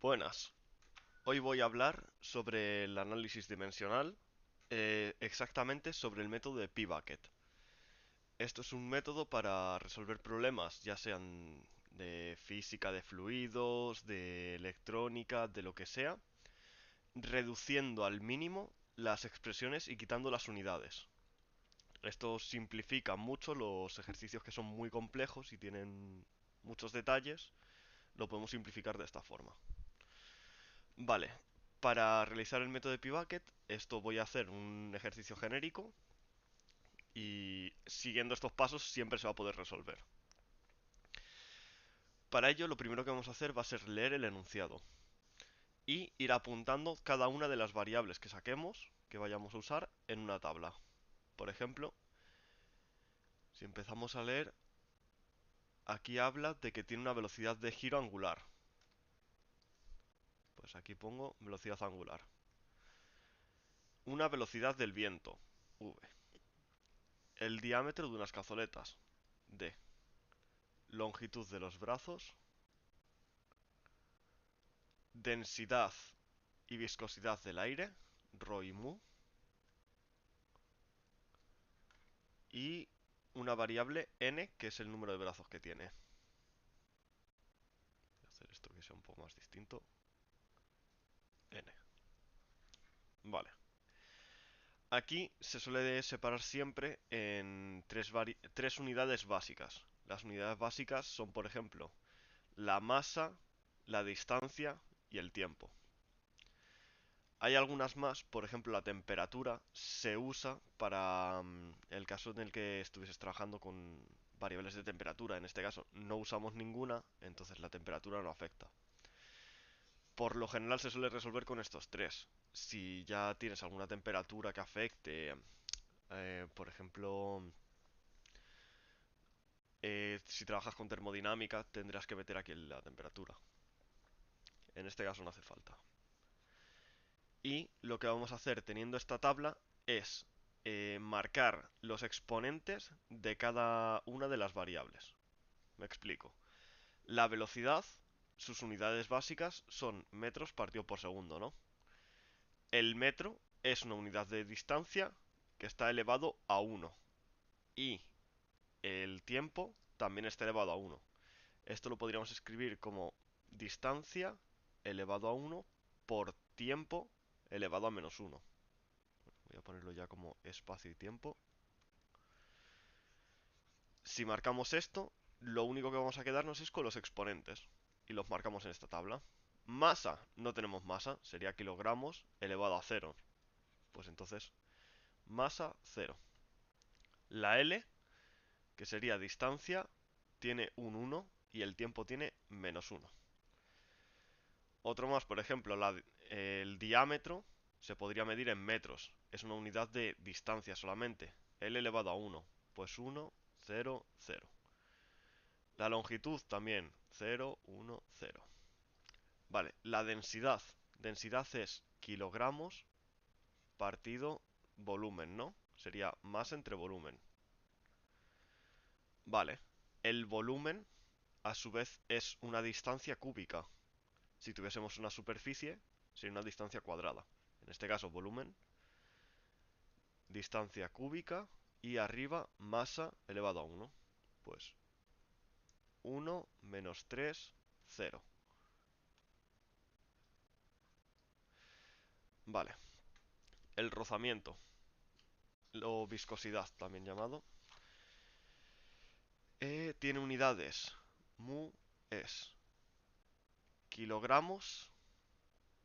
Buenas. Hoy voy a hablar sobre el análisis dimensional, exactamente sobre el método de P-Bucket. Esto es un método para resolver problemas, ya sean de física de fluidos, de electrónica, de lo que sea, reduciendo al mínimo las expresiones y quitando las unidades. Esto simplifica mucho los ejercicios que son muy complejos y tienen muchos detalles, lo podemos simplificar de esta forma. Vale, para realizar el método de P-Bucket, esto voy a hacer un ejercicio genérico y siguiendo estos pasos siempre se va a poder resolver. Para ello, lo primero que vamos a hacer va a ser leer el enunciado y ir apuntando cada una de las variables que saquemos, que vayamos a usar, en una tabla. Por ejemplo, si empezamos a leer, aquí habla de que tiene una velocidad de giro angular. Pues aquí pongo velocidad angular. Una velocidad del viento, v. El diámetro de unas cazoletas, d. Longitud de los brazos, densidad y viscosidad del aire, ρ y mu, y una variable n, que es el número de brazos que tiene. Voy a hacer esto que sea un poco más distinto. N. Vale. Aquí se suele separar siempre en tres unidades básicas. Las unidades básicas son, por ejemplo, la masa, la distancia y el tiempo. Hay algunas más, por ejemplo la temperatura se usa para el caso en el que estuvieses trabajando con variables de temperatura. En este caso no usamos ninguna, entonces la temperatura no afecta. Por lo general se suele resolver con estos tres. Si ya tienes alguna temperatura que afecte, por ejemplo, si trabajas con termodinámica tendrás que meter aquí la temperatura. En este caso no hace falta. Y lo que vamos a hacer teniendo esta tabla es marcar los exponentes de cada una de las variables. Me explico. La velocidad, sus unidades básicas son metros partido por segundo, ¿no? El metro es una unidad de distancia que está elevado a 1. Y el tiempo también está elevado a 1. Esto lo podríamos escribir como distancia elevado a 1 por tiempo elevado a -1. Voy a ponerlo ya como espacio y tiempo. Si marcamos esto, lo único que vamos a quedarnos es con los exponentes. Y los marcamos en esta tabla. Masa, no tenemos masa, sería kilogramos elevado a 0. Pues entonces, masa 0. La L, que sería distancia, tiene un 1 y el tiempo tiene -1. Otro más, por ejemplo, el diámetro se podría medir en metros. Es una unidad de distancia solamente. L elevado a 1. Pues 1, 0, 0. La longitud también. 0, 1, 0. Vale, la densidad. Densidad es kilogramos partido volumen, ¿no? Sería masa entre volumen. Vale. El volumen, a su vez, es una distancia cúbica. Si tuviésemos una superficie, sería una distancia cuadrada. En este caso, volumen, distancia cúbica y arriba masa elevado a 1. Pues 1 menos 3, 0. Vale. El rozamiento, o viscosidad también llamado, tiene unidades. Mu es kilogramos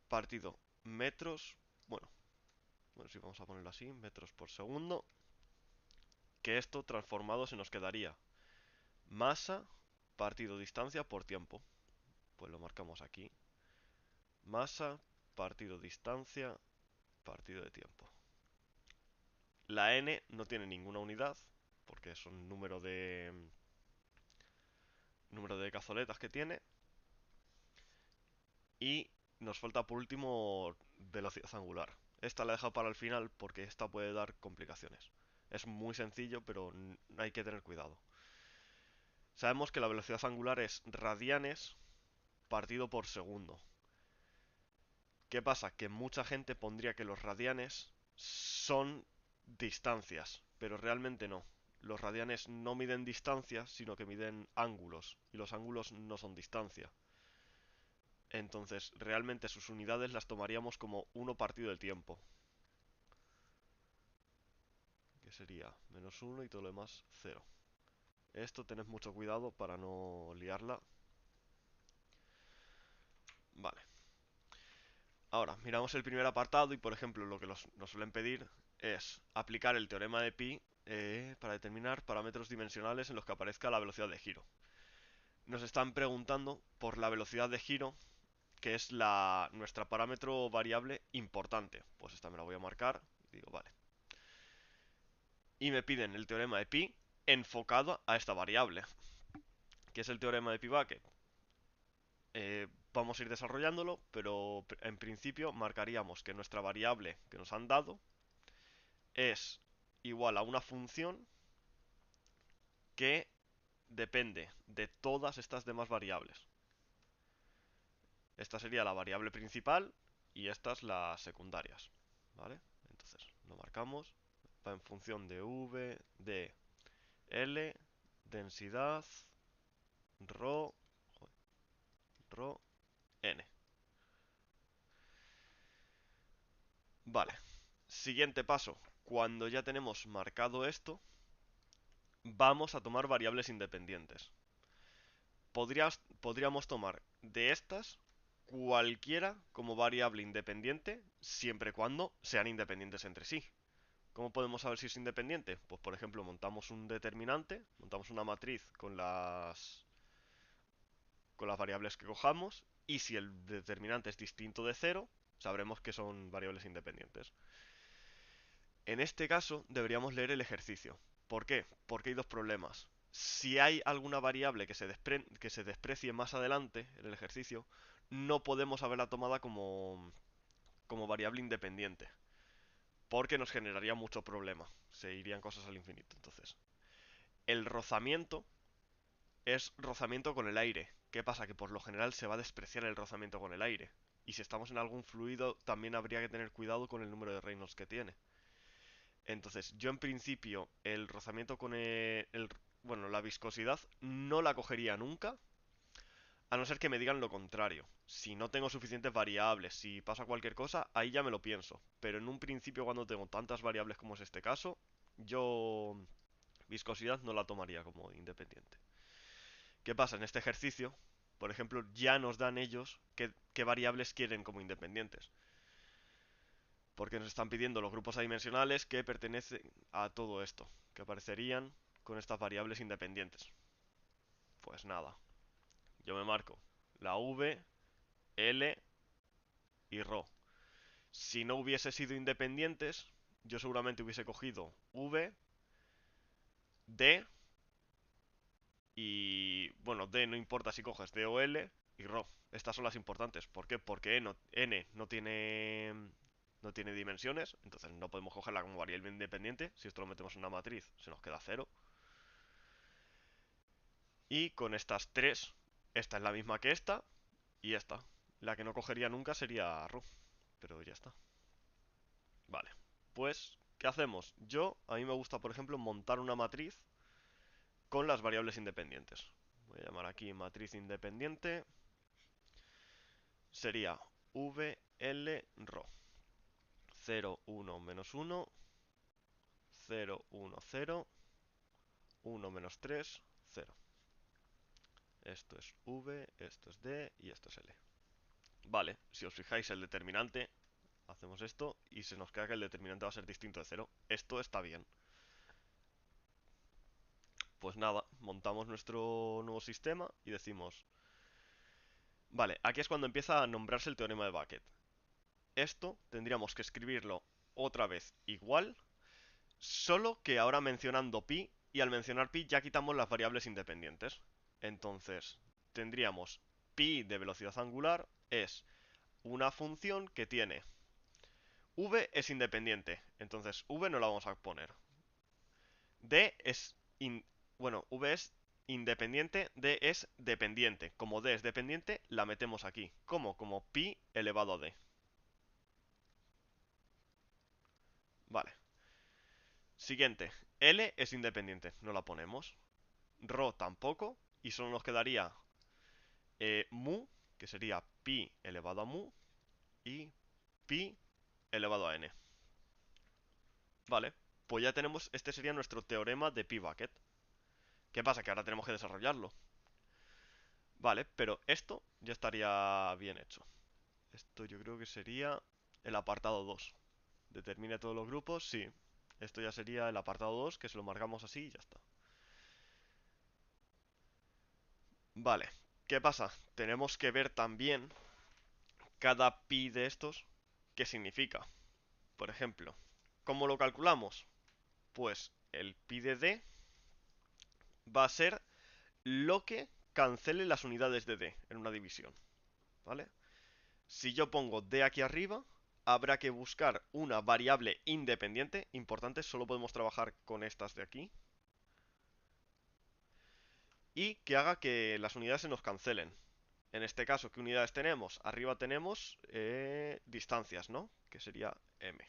partido metros, bueno, si vamos a ponerlo así, metros por segundo, que esto transformado se nos quedaría masa partido distancia por tiempo. Pues lo marcamos aquí. Masa partido distancia partido de tiempo. La n no tiene ninguna unidad, porque es un número de cazoletas que tiene. Y nos falta por último velocidad angular. Esta la he dejado para el final porque esta puede dar complicaciones. Es muy sencillo, pero hay que tener cuidado. Sabemos que la velocidad angular es radianes partido por segundo. ¿Qué pasa? Que mucha gente pondría que los radianes son distancias, pero realmente no. Los radianes no miden distancias, sino que miden ángulos, y los ángulos no son distancia. Entonces, realmente sus unidades las tomaríamos como 1 partido del tiempo, que sería -1 y todo lo demás 0. Esto tened mucho cuidado para no liarla. Vale. Ahora, miramos el primer apartado y, por ejemplo, lo que nos suelen pedir es aplicar el teorema de Pi para determinar parámetros dimensionales en los que aparezca la velocidad de giro. Nos están preguntando por la velocidad de giro, que es nuestra parámetro variable importante. Pues esta me la voy a marcar y digo, vale. Y me piden el teorema de Pi enfocado a esta variable. ¿Qué es el teorema de Pi-Bucket? Vamos a ir desarrollándolo, pero en principio marcaríamos que nuestra variable que nos han dado es igual a una función que depende de todas estas demás variables. Esta sería la variable principal y estas las secundarias, ¿vale? Entonces lo marcamos, va en función de v, de L, densidad, ρ, n. Vale, siguiente paso. Cuando ya tenemos marcado esto, vamos a tomar variables independientes. Podríamos tomar de estas cualquiera como variable independiente, siempre y cuando sean independientes entre sí. ¿Cómo podemos saber si es independiente? Pues por ejemplo, montamos un determinante, montamos una matriz con las variables que cojamos, y si el determinante es distinto de cero, sabremos que son variables independientes. En este caso, deberíamos leer el ejercicio. ¿Por qué? Porque hay dos problemas. Si hay alguna variable que se desprecie más adelante en el ejercicio, no podemos haberla tomada como variable independiente, porque nos generaría mucho problema. Se irían cosas al infinito. Entonces, el rozamiento es rozamiento con el aire. ¿Qué pasa? Que por lo general se va a despreciar el rozamiento con el aire. Y si estamos en algún fluido, también habría que tener cuidado con el número de Reynolds que tiene. Entonces, yo en principio el rozamiento con bueno, la viscosidad no la cogería nunca, a no ser que me digan lo contrario. Si no tengo suficientes variables, si pasa cualquier cosa, ahí ya me lo pienso. Pero en un principio, cuando tengo tantas variables como es este caso, yo viscosidad no la tomaría como independiente. ¿Qué pasa? En este ejercicio, por ejemplo, ya nos dan ellos qué variables quieren como independientes. Porque nos están pidiendo los grupos adimensionales que pertenecen a todo esto, que aparecerían con estas variables independientes. Pues nada, yo me marco la v, L y ρ. Si no hubiese sido independientes, yo seguramente hubiese cogido v, d y... bueno, d no importa si coges d o l y ρ. Estas son las importantes. ¿Por qué? Porque n no tiene dimensiones, entonces no podemos cogerla como variable independiente. Si esto lo metemos en una matriz, se nos queda 0. Y con estas tres, esta es la misma que esta y esta. La que no cogería nunca sería Ru, pero ya está. Vale, pues, ¿qué hacemos? A mí me gusta, por ejemplo, montar una matriz con las variables independientes. Voy a llamar aquí matriz independiente. Sería VL Ro. 0, 1, menos 1, 0, 1, 0, 1, menos 3, 0. Esto es V, esto es D y esto es L. Vale, si os fijáis el determinante, hacemos esto y se nos queda que el determinante va a ser distinto de 0. Esto está bien. Pues nada, montamos nuestro nuevo sistema y decimos... Vale, aquí es cuando empieza a nombrarse el teorema de Bucket. Esto tendríamos que escribirlo otra vez igual, solo que ahora mencionando pi, y al mencionar pi ya quitamos las variables independientes. Entonces, tendríamos pi de velocidad angular es una función que tiene... v es independiente, entonces v no la vamos a poner. D es... bueno, v es independiente, D es dependiente. Como D es dependiente, la metemos aquí. ¿Cómo? Como pi elevado a D. Vale. Siguiente. L es independiente, no la ponemos. Rho tampoco. Y solo nos quedaría mu, que sería pi elevado a mu. Y pi elevado a n. Vale. Pues ya tenemos, este sería nuestro teorema de pi-bucket. ¿Qué pasa? Que ahora tenemos que desarrollarlo. Vale, pero esto ya estaría bien hecho. Esto yo creo que sería el apartado 2. Determine todos los grupos, sí. Esto ya sería el apartado 2, que se lo marcamos así y ya está. Vale, ¿qué pasa? Tenemos que ver también cada pi de estos, qué significa. Por ejemplo, ¿cómo lo calculamos? Pues el pi de d va a ser lo que cancele las unidades de d en una división, ¿vale? Si yo pongo d aquí arriba, habrá que buscar una variable independiente, importante, solo podemos trabajar con estas de aquí, y que haga que las unidades se nos cancelen. En este caso, ¿qué unidades tenemos? Arriba tenemos distancias, ¿no? Que sería m.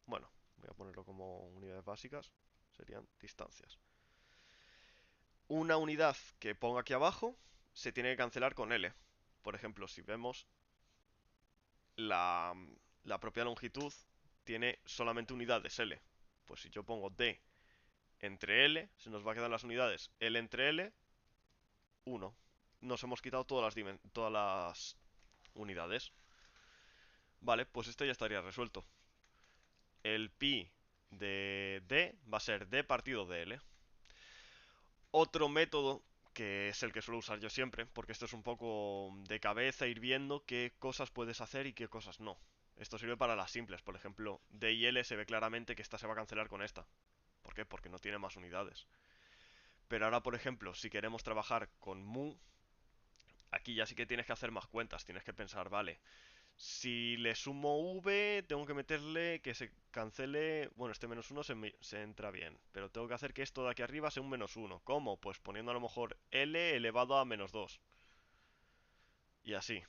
Bueno, voy a ponerlo como unidades básicas. Serían distancias. Una unidad que ponga aquí abajo se tiene que cancelar con L. Por ejemplo, si vemos la, la propia longitud tiene solamente unidades L. Pues si yo pongo D entre L, se nos va a quedar las unidades L entre L, 1. Nos hemos quitado todas las unidades. Vale, pues esto ya estaría resuelto. El pi de D va a ser D partido de L. Otro método, que es el que suelo usar yo siempre, porque esto es un poco de cabeza, ir viendo qué cosas puedes hacer y qué cosas no. Esto sirve para las simples, por ejemplo, D y L se ve claramente que esta se va a cancelar con esta. ¿Por qué? Porque no tiene más unidades. Pero ahora, por ejemplo, si queremos trabajar con mu, aquí ya sí que tienes que hacer más cuentas. Tienes que pensar, vale, si le sumo v, tengo que meterle que se cancele. Bueno, este menos 1 se entra bien. Pero tengo que hacer que esto de aquí arriba sea un menos 1. ¿Cómo? Pues poniendo a lo mejor L elevado a menos 2. Y así.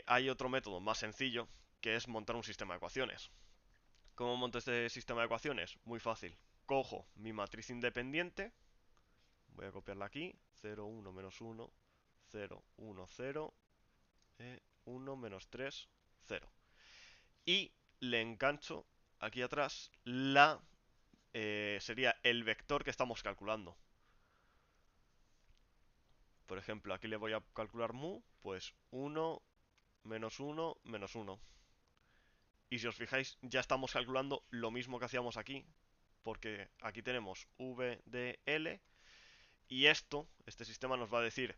Hay otro método más sencillo, que es montar un sistema de ecuaciones. ¿Cómo monto este sistema de ecuaciones? Muy fácil. Cojo mi matriz independiente. Voy a copiarla aquí. 0, 1, menos 1. 0, 1, 0. 1, menos 3, 0. Y le engancho aquí atrás sería el vector que estamos calculando. Por ejemplo, aquí le voy a calcular mu, pues 1, menos 1, menos 1. Y si os fijáis, ya estamos calculando lo mismo que hacíamos aquí, porque aquí tenemos v de L, y este sistema nos va a decir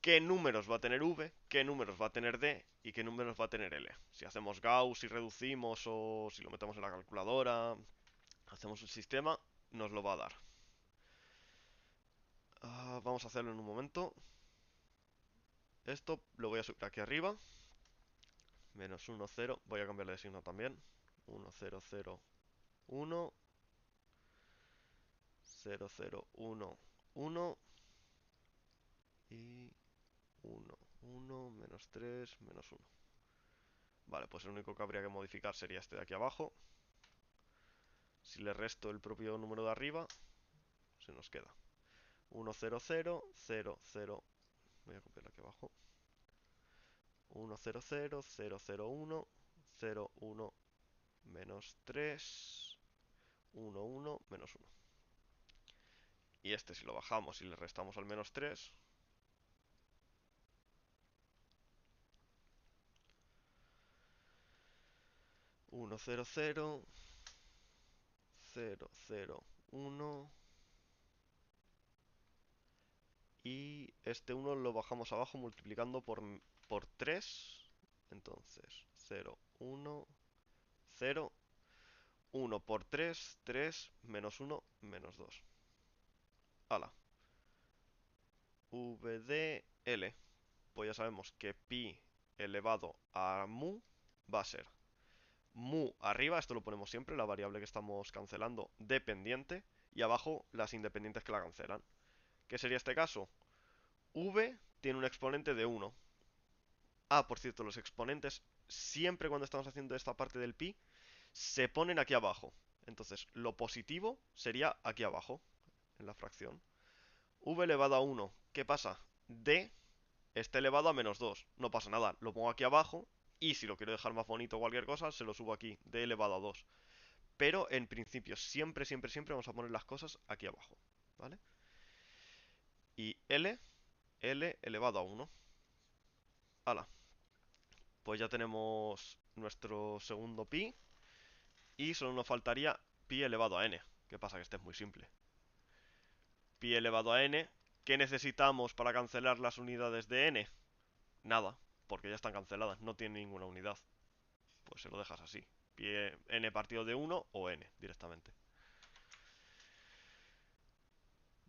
qué números va a tener v, qué números va a tener d y qué números va a tener L. Si hacemos Gauss, si reducimos o si lo metemos en la calculadora, hacemos el sistema, nos lo va a dar. Vamos a hacerlo en un momento. Esto lo voy a subir aquí arriba. Menos 1, 0. Voy a cambiarle de signo también. 1, 0, 0, 1. 0, 0, 1, 1. Y 1, 1, menos 3, menos 1. Vale, pues el único que habría que modificar sería este de aquí abajo. Si le resto el propio número de arriba, se nos queda 1, 0, 0, 0, 0. Voy a copiarlo aquí abajo. 1, 0, 0, 0, 0, 1, 0, 1, menos 3, 1, 1, menos 1. Y este si lo bajamos y le restamos al menos 3, 1, 0, 0, 0, 0, 1. Y este 1 lo bajamos abajo multiplicando por 3. Entonces, 0, 1, 0. 1 por 3, 3, menos 1, menos 2. Hala. V de L. Pues ya sabemos que pi elevado a mu va a ser mu arriba, esto lo ponemos siempre, la variable que estamos cancelando, dependiente, y abajo las independientes que la cancelan. ¿Qué sería este caso? V tiene un exponente de 1. Ah, por cierto, los exponentes, siempre cuando estamos haciendo esta parte del pi, se ponen aquí abajo. Entonces, lo positivo sería aquí abajo, en la fracción. V elevado a 1, ¿qué pasa? D está elevado a menos 2. No pasa nada, lo pongo aquí abajo. Y si lo quiero dejar más bonito o cualquier cosa, se lo subo aquí, D elevado a 2. Pero en principio, siempre, siempre, siempre vamos a poner las cosas aquí abajo, ¿vale? Y L elevado a 1. Hala, pues ya tenemos nuestro segundo pi. Y solo nos faltaría pi elevado a n. ¿Qué pasa? Que este es muy simple. Pi elevado a n. ¿Qué necesitamos para cancelar las unidades de n? Nada, porque ya están canceladas, no tiene ninguna unidad. Pues se lo dejas así. Pi n partido de 1 o n directamente.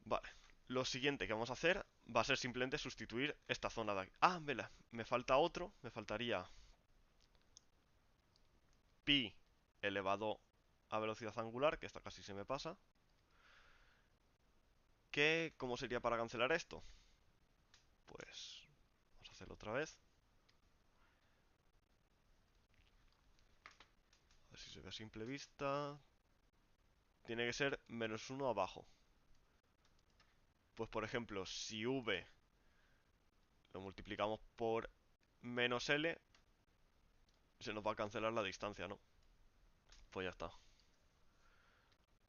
Vale. Lo siguiente que vamos a hacer va a ser simplemente sustituir esta zona de aquí. Ah, vela, me falta otro. Me faltaría pi elevado a velocidad angular, que esta casi se me pasa. ¿Cómo sería para cancelar esto? Pues vamos a hacerlo otra vez. A ver si se ve a simple vista. Tiene que ser menos 1 abajo. Pues por ejemplo, si v lo multiplicamos por menos l, se nos va a cancelar la distancia, ¿no? Pues ya está.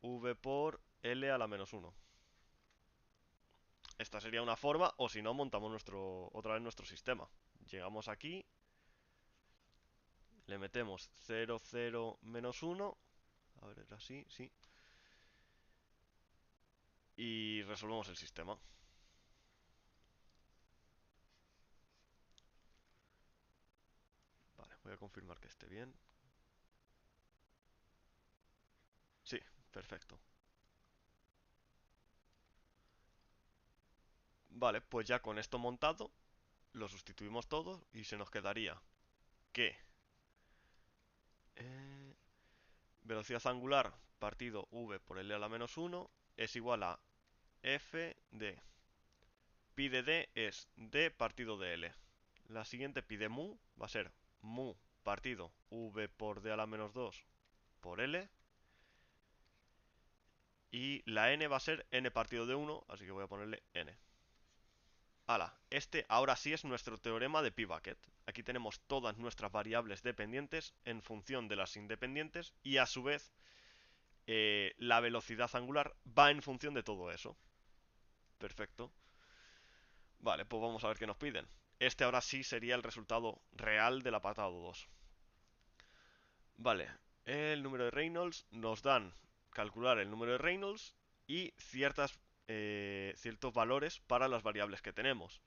V por L a la menos 1. Esta sería una forma, o si no, montamos otra vez nuestro sistema. Llegamos aquí, le metemos 0, 0, menos 1. A ver, era así, sí. Y resolvemos el sistema. Vale, voy a confirmar que esté bien. Sí, perfecto. Vale, pues ya con esto montado, lo sustituimos todo y se nos quedaría que eh, velocidad angular partido v por L a la menos 1 es igual a f de pi de d es d partido de L. La siguiente pi de mu va a ser mu partido v por d a la menos 2 por L. Y la n va a ser n partido de 1, así que voy a ponerle n. Hala, este ahora sí es nuestro teorema de pi-bucket. Aquí tenemos todas nuestras variables dependientes en función de las independientes y a su vez la velocidad angular va en función de todo eso. Perfecto. Vale, pues vamos a ver qué nos piden. Este ahora sí sería el resultado real del apartado 2. Vale, el número de Reynolds nos dan calcular el número de Reynolds y ciertos valores para las variables que tenemos.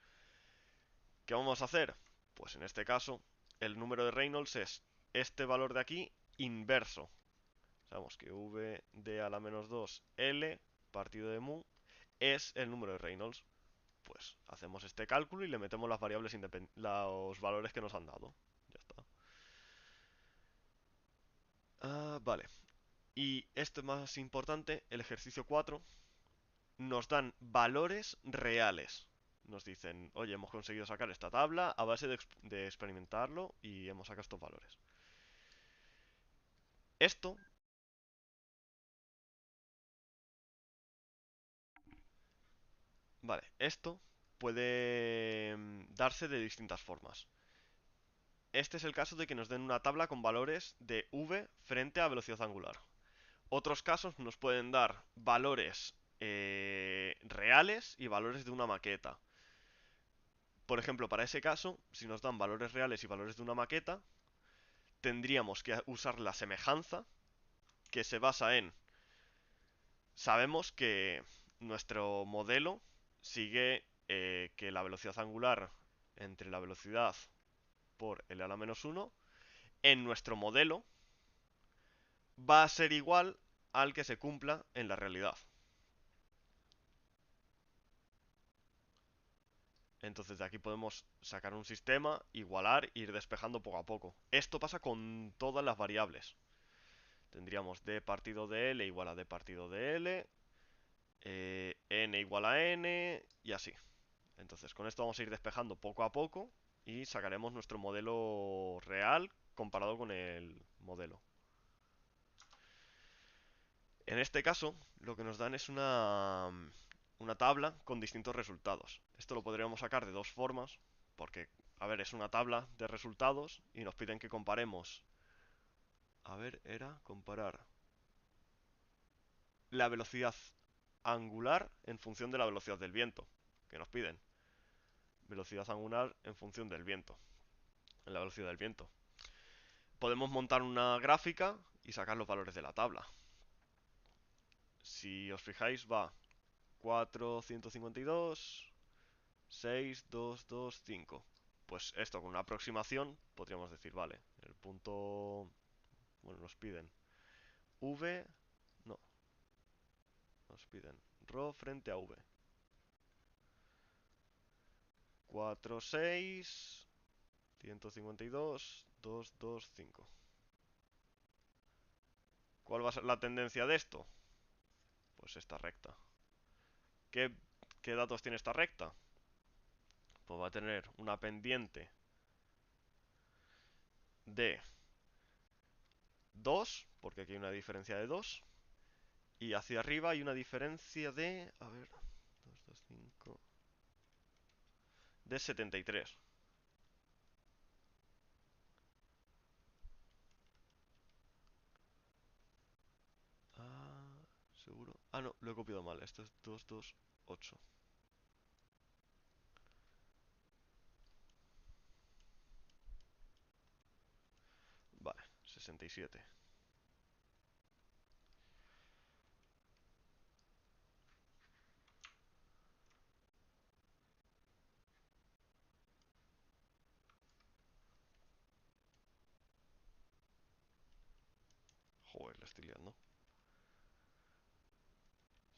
¿Qué vamos a hacer? Pues en este caso, el número de Reynolds es este valor de aquí inverso. Sabemos que v de a la menos 2 L partido de mu es el número de Reynolds. Pues hacemos este cálculo y le metemos las variables los valores que nos han dado. Ya está. Vale. Y esto es más importante, el ejercicio 4 nos dan valores reales. Nos dicen, oye, hemos conseguido sacar esta tabla a base de experimentarlo y hemos sacado estos valores. Esto, vale, esto puede darse de distintas formas. Este es el caso de que nos den una tabla con valores de v frente a velocidad angular. Otros casos nos pueden dar valores reales y valores de una maqueta. Por ejemplo, para ese caso, si nos dan valores reales y valores de una maqueta, tendríamos que usar la semejanza, que se basa en... Sabemos que nuestro modelo sigue que la velocidad angular entre la velocidad por L a la menos 1, en nuestro modelo va a ser igual al que se cumpla en la realidad. Entonces de aquí podemos sacar un sistema, igualar e ir despejando poco a poco. Esto pasa con todas las variables. Tendríamos d partido de L igual a d partido de L, n igual a n y así. Entonces con esto vamos a ir despejando poco a poco y sacaremos nuestro modelo real comparado con el modelo. En este caso, lo que nos dan es una tabla con distintos resultados. Esto lo podríamos sacar de dos formas, porque, a ver, es una tabla de resultados y nos piden que comparemos. A ver, era comparar la velocidad angular en función de la velocidad del viento, que nos piden. Velocidad angular en función del viento, en la velocidad del viento. Podemos montar una gráfica y sacar los valores de la tabla. Si os fijáis, va 452, 6, 2, 2, 5. Pues esto con una aproximación podríamos decir, vale, el punto... Bueno, nos piden V... No, nos piden ρ frente a V. 4, 6, 152, 2, 2, 5. ¿Cuál va a ser la tendencia de esto? Pues esta recta. ¿Qué, qué datos tiene esta recta? Pues va a tener una pendiente de 2, porque aquí hay una diferencia de 2. Y hacia arriba hay una diferencia de... A ver... 2, 2, 5... De 73. Ah, seguro. Ah, no, lo he copiado mal. Esto es 2, 2, 8. Vale, 67. Joder, la estoy liando.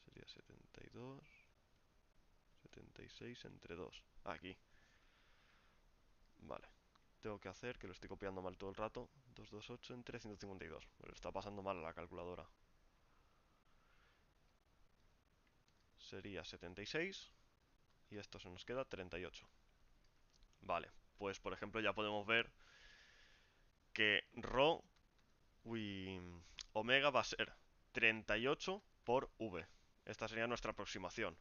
Sería 72, 76 entre 2. Aquí. Vale. Tengo que hacer, que lo estoy copiando mal todo el rato, 228 entre 152. Me lo está pasando mal a la calculadora. Sería 76 y esto se nos queda 38. Vale, pues por ejemplo ya podemos ver que omega va a ser 38 por V. Esta sería nuestra aproximación.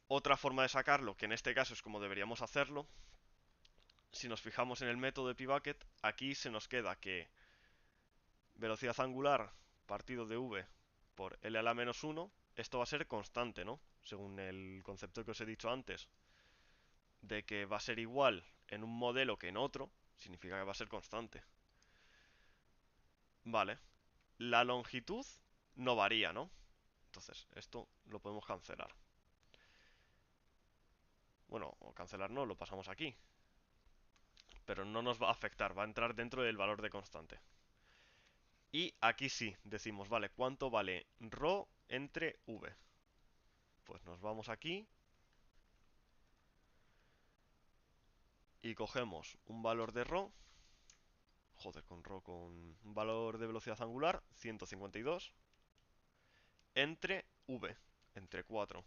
Otra forma de sacarlo, que en este caso es como deberíamos hacerlo, si nos fijamos en el método de pbucket, aquí se nos queda que velocidad angular partido de V por L a la menos 1, esto va a ser constante, ¿no? Según el concepto que os he dicho antes, de que va a ser igual en un modelo que en otro, significa que va a ser constante. Vale. La longitud no varía, ¿no? Entonces, esto lo podemos cancelar. Bueno, o cancelar no, lo pasamos aquí. Pero no nos va a afectar, va a entrar dentro del valor de constante. Y aquí sí, decimos, vale, ¿cuánto vale ρ entre V? Pues nos vamos aquí y cogemos un valor de ρ, joder, con un valor de velocidad angular, 152, entre V, entre 4.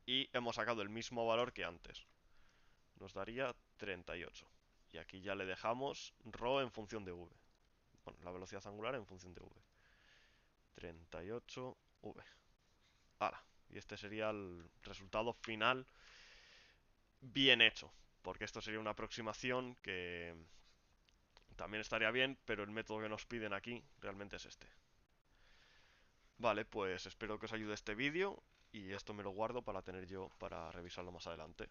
Y hemos sacado el mismo valor que antes. Nos daría 38. Y aquí ya le dejamos ρ en función de V. Bueno, la velocidad angular en función de V. 38V. Ahora, y este sería el resultado final bien hecho. Porque esto sería una aproximación que también estaría bien, pero el método que nos piden aquí realmente es este. Vale, pues espero que os ayude este vídeo y esto me lo guardo para tener yo para revisarlo más adelante.